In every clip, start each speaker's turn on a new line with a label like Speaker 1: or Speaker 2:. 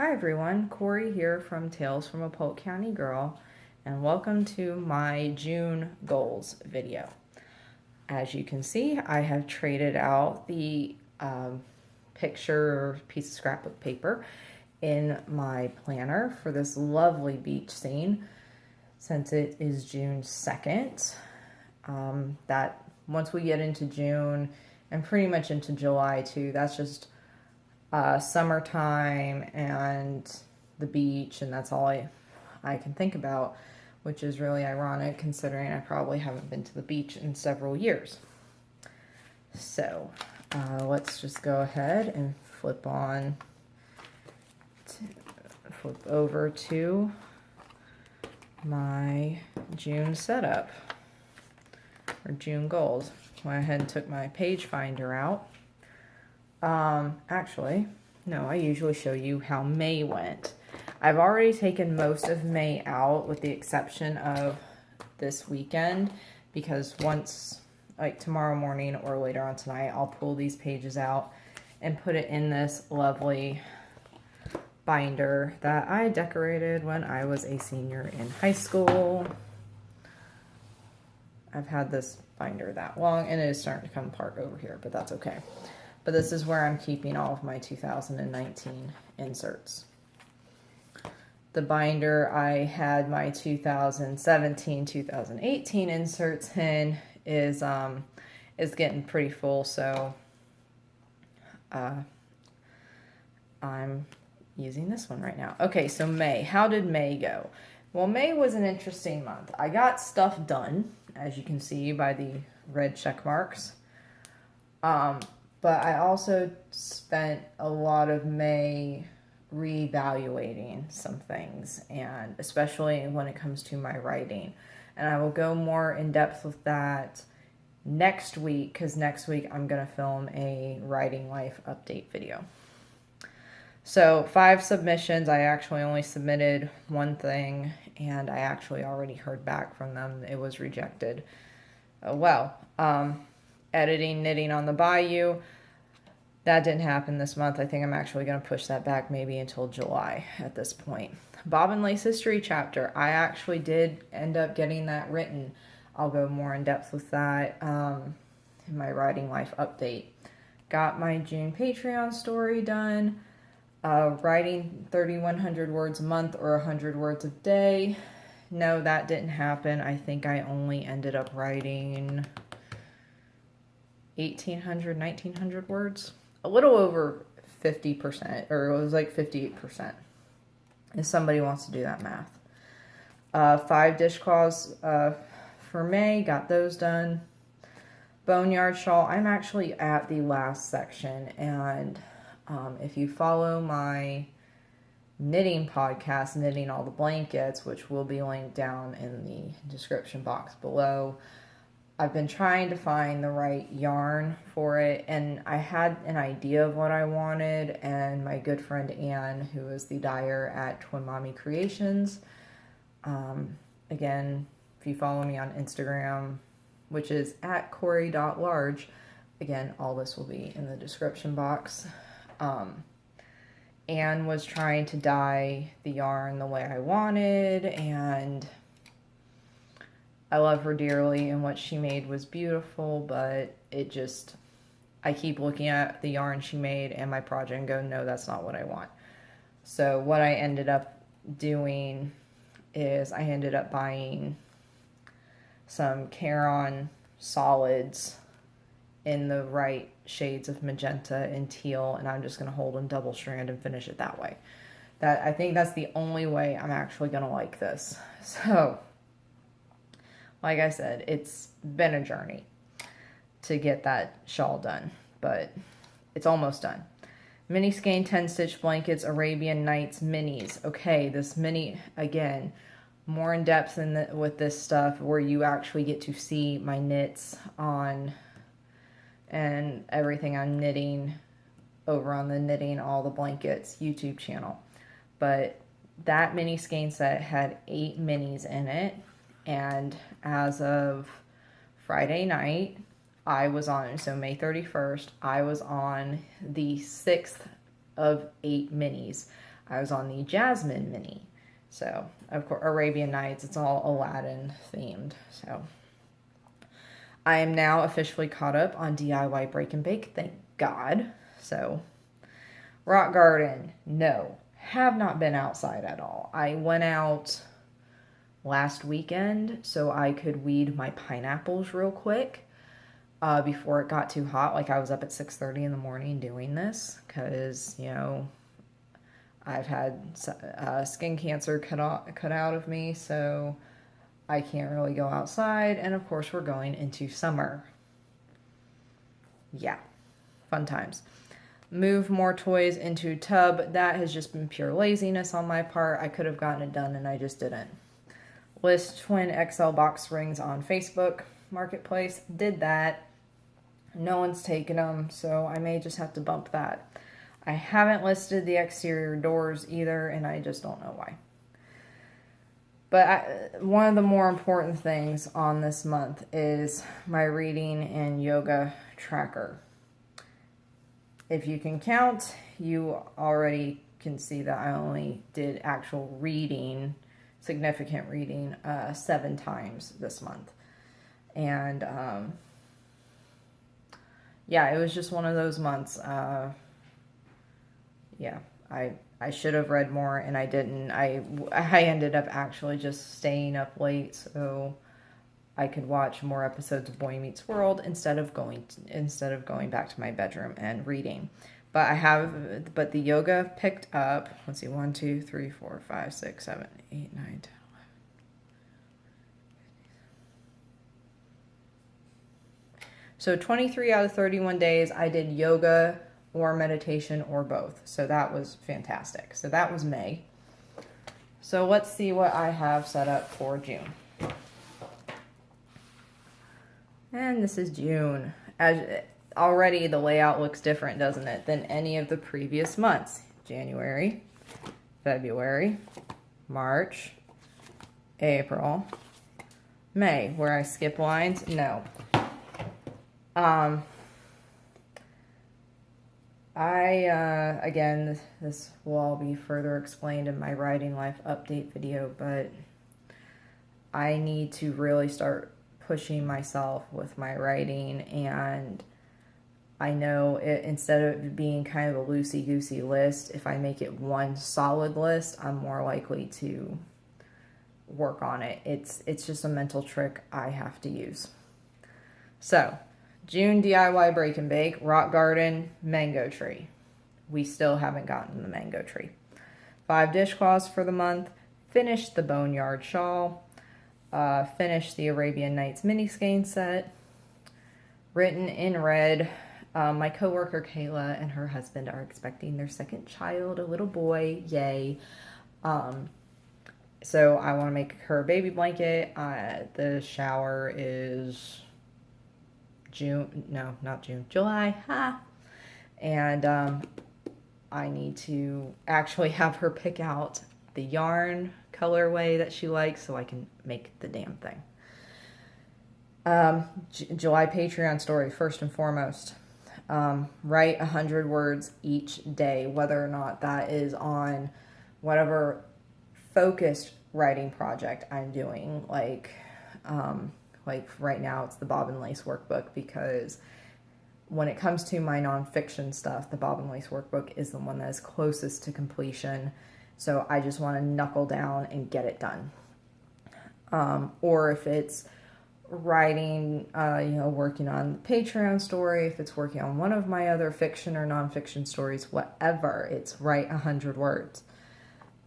Speaker 1: Hi everyone, Corey here from Tales from a Polk County Girl, and welcome to my June goals video. As you can see, I have traded out the picture piece of scrapbook paper in my planner for this lovely beach scene since it is June 2nd. That once we get into June and pretty much into July too, that's just summertime and the beach, and that's all I can think about, which is really ironic considering I probably haven't been to the beach in several years. So let's just go ahead and flip over to my June setup or June goals. Went ahead and took my page finder out. Actually, no, I usually show you how May went. I've already taken most of May out with the exception of this weekend, because once, like tomorrow morning or later on tonight, I'll pull these pages out and put it in this lovely binder that I decorated when I was a senior in high school. I've had this binder that long and it is starting to come apart over here, but that's okay. But this is where I'm keeping all of my 2019 inserts. The binder I had my 2017, 2018 inserts in is getting pretty full, so I'm using this one right now. Okay, so May. How did May go? Well, May was an interesting month. I got stuff done, as you can see by the red check marks. But I also spent a lot of May reevaluating some things, and especially when it comes to my writing. And I will go more in depth with that next week, because next week I'm going to film a writing life update video. So 5 submissions. I actually only submitted one thing, and I actually already heard back from them. It was rejected. Editing Knitting on the Bayou. That didn't happen this month. I think I'm actually going to push that back maybe until July at this point. Bobbin Lace History chapter. I actually did end up getting that written. I'll go more in depth with that in my writing life update. Got my June Patreon story done. Writing 3,100 words a month or 100 words a day. No, that didn't happen. I think I only ended up writing 1,800, 1,900 words. A little over 50%, or it was like 58%, if somebody wants to do that math. 5 dishcloths for May, got those done. Boneyard shawl, I'm actually at the last section, and if you follow my knitting podcast, Knitting All the Blankets, which will be linked down in the description box below, I've been trying to find the right yarn for it, and I had an idea of what I wanted, and my good friend Anne, who is the dyer at Twin Mommy Creations, again, if you follow me on Instagram, which is at Corey.large, again, all this will be in the description box. Anne was trying to dye the yarn the way I wanted, and I love her dearly, and what she made was beautiful, but I keep looking at the yarn she made and my project and go, no, that's not what I want. So what I ended up doing is I ended up buying some Caron solids in the right shades of magenta and teal, and I'm just going to hold them double strand and finish it that way. I think that's the only way I'm actually going to like this. So like I said, it's been a journey to get that shawl done, but it's almost done. Mini skein 10 stitch blankets, Arabian Nights minis. Okay, this mini, again, more in depth with this stuff where you actually get to see my knits on and everything I'm knitting over on the Knitting All the Blankets YouTube channel. But that mini skein set had 8 minis in it. And as of Friday night, I was on, so May 31st, I was on the 6th of 8 minis. I was on the Jasmine Mini. So, of course, Arabian Nights, it's all Aladdin themed. So, I am now officially caught up on DIY Break and Bake, thank God. So, rock garden, no, have not been outside at all. I went out last weekend so I could weed my pineapples real quick before it got too hot. Like, I was up at 6:30 in the morning doing this because, you know, I've had skin cancer cut out of me, so I can't really go outside. And of course, we're going into summer. Yeah, fun times. Move more toys into tub. That has just been pure laziness on my part. I could have gotten it done and I just didn't. List twin XL box rings on Facebook Marketplace. Did that. No one's taken them, so I may just have to bump that. I haven't listed the exterior doors either, and I just don't know why. But one of the more important things on this month is my reading and yoga tracker. If you can count, you already can see that I only did actual reading, significant reading, 7 times this month. And yeah, it was just one of those months. Yeah, I should have read more and I didn't. I ended up actually just staying up late so I could watch more episodes of Boy Meets World instead of going back to my bedroom and reading. But the yoga picked up. Let's see, 1, 2, 3, 4, 5, 6, 7, 8, 9, 10, 11. So 23 out of 31 days I did yoga or meditation or both. So that was fantastic. So that was May. So let's see what I have set up for June. And this is June. Already the layout looks different, doesn't it, than any of the previous months. January, February, March, April, May. Where I skip lines? No. Again, this will all be further explained in my writing life update video, but I need to really start pushing myself with my writing, and I know instead of being kind of a loosey-goosey list, if I make it one solid list, I'm more likely to work on it. It's just a mental trick I have to use. So, June DIY Break and Bake, rock garden, mango tree. We still haven't gotten the mango tree. 5 dishcloths for the month. Finished the Boneyard shawl. Finished the Arabian Nights mini skein set. Written in red. My coworker Kayla and her husband are expecting their second child, a little boy. Yay. So I want to make her a baby blanket. The shower is July. Ha! And I need to actually have her pick out the yarn colorway that she likes so I can make the damn thing. July Patreon story, first and foremost. Write 100 words each day, whether or not that is on whatever focused writing project I'm doing. Like right now it's the Bob and Lace workbook, because when it comes to my nonfiction stuff, the Bob and Lace workbook is the one that is closest to completion. So I just want to knuckle down and get it done. Or if it's writing, working on the Patreon story, if it's working on one of my other fiction or nonfiction stories, whatever, it's write 100 words.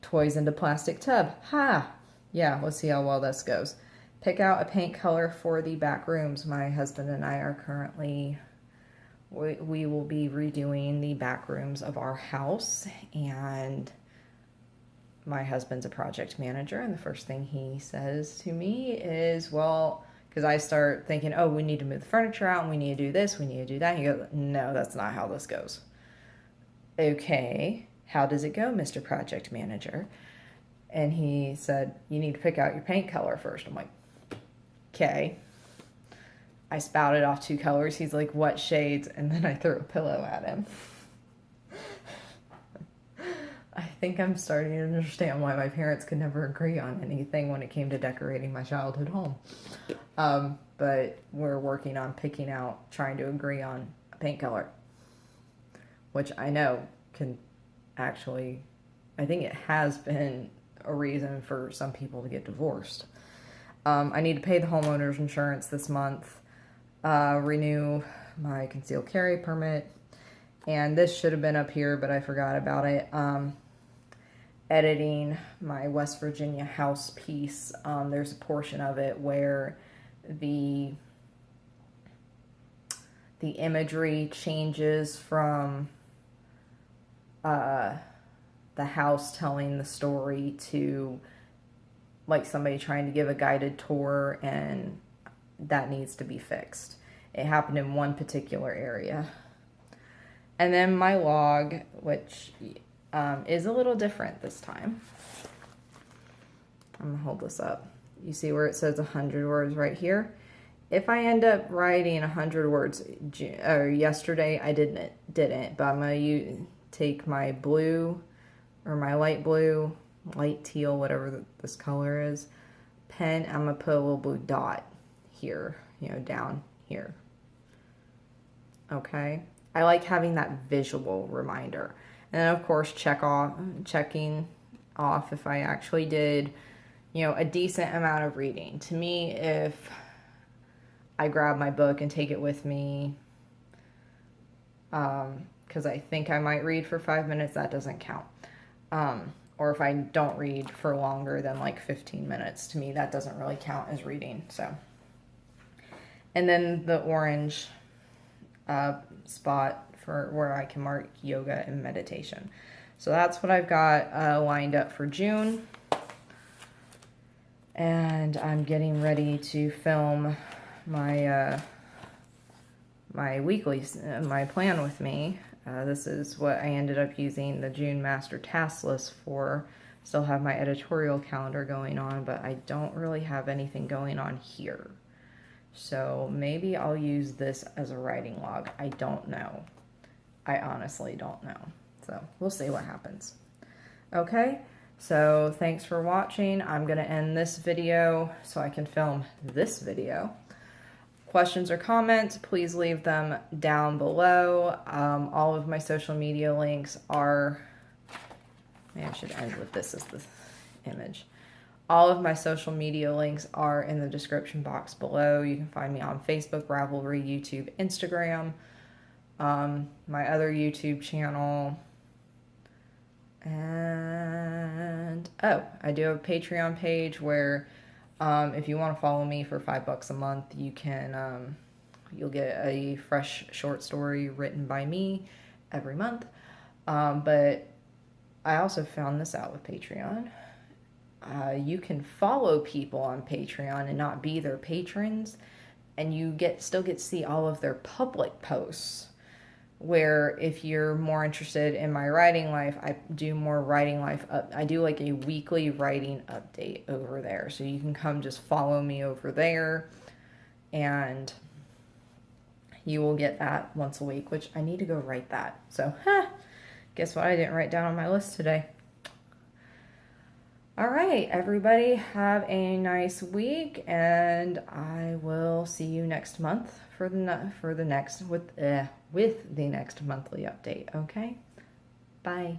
Speaker 1: Toys into plastic tub. Ha! Yeah, let's see how well this goes. Pick out a paint color for the back rooms. My husband and I are currently, we will be redoing the back rooms of our house, and my husband's a project manager, and the first thing he says to me is, well, because I start thinking, oh, we need to move the furniture out, and we need to do this, we need to do that. He goes, no, that's not how this goes. Okay, how does it go, Mr. Project Manager? And he said, you need to pick out your paint color first. I'm like, okay. I spouted off 2 colors. He's like, what shades? And then I threw a pillow at him. I think I'm starting to understand why my parents could never agree on anything when it came to decorating my childhood home. But we're working on trying to agree on a paint color, which I know can actually, I think it has been a reason for some people to get divorced. I need to pay the homeowner's insurance this month, renew my concealed carry permit, and this should have been up here, but I forgot about it. Editing my West Virginia house piece. There's a portion of it where the imagery changes from the house telling the story to like somebody trying to give a guided tour, and that needs to be fixed. It happened in one particular area. And then my log, which is a little different this time. I'm gonna hold this up. You see where it says 100 words right here? If I end up writing 100 words, yesterday I didn't, but I'm gonna take my blue, or my light blue, light teal, whatever this color is, pen. I'm gonna put a little blue dot here, down here. Okay, I like having that visual reminder. And then of course checking off if I actually did, a decent amount of reading. To me, if I grab my book and take it with me, because I think I might read for 5 minutes, that doesn't count. Or if I don't read for longer than like 15 minutes, to me that doesn't really count as reading. So, and then the orange spot for where I can mark yoga and meditation. So that's what I've got lined up for June. And I'm getting ready to film my my plan with me. This is what I ended up using the June master task list for. Still have my editorial calendar going on, but I don't really have anything going on here. So maybe I'll use this as a writing log. I don't know. I honestly don't know. So we'll see what happens. Okay, so thanks for watching. I'm going to end this video so I can film this video. Questions or comments, please leave them down below. All of my social media links are, maybe I should end with this as the image. All of my social media links are in the description box below. You can find me on Facebook, Ravelry, YouTube, Instagram, my other YouTube channel, and I do have a Patreon page where if you want to follow me for $5 a month, you can, you'll get a fresh short story written by me every month. But I also found this out with Patreon. You can follow people on Patreon and not be their patrons, and you still get to see all of their public posts. Where if you're more interested in my writing life, I do more writing life I do like a weekly writing update over there. So you can come just follow me over there, and you will get that once a week, which I need to go write that. So, guess what I didn't write down on my list today. All right, everybody, have a nice week, and I will see you next month with the next monthly update. Okay, bye.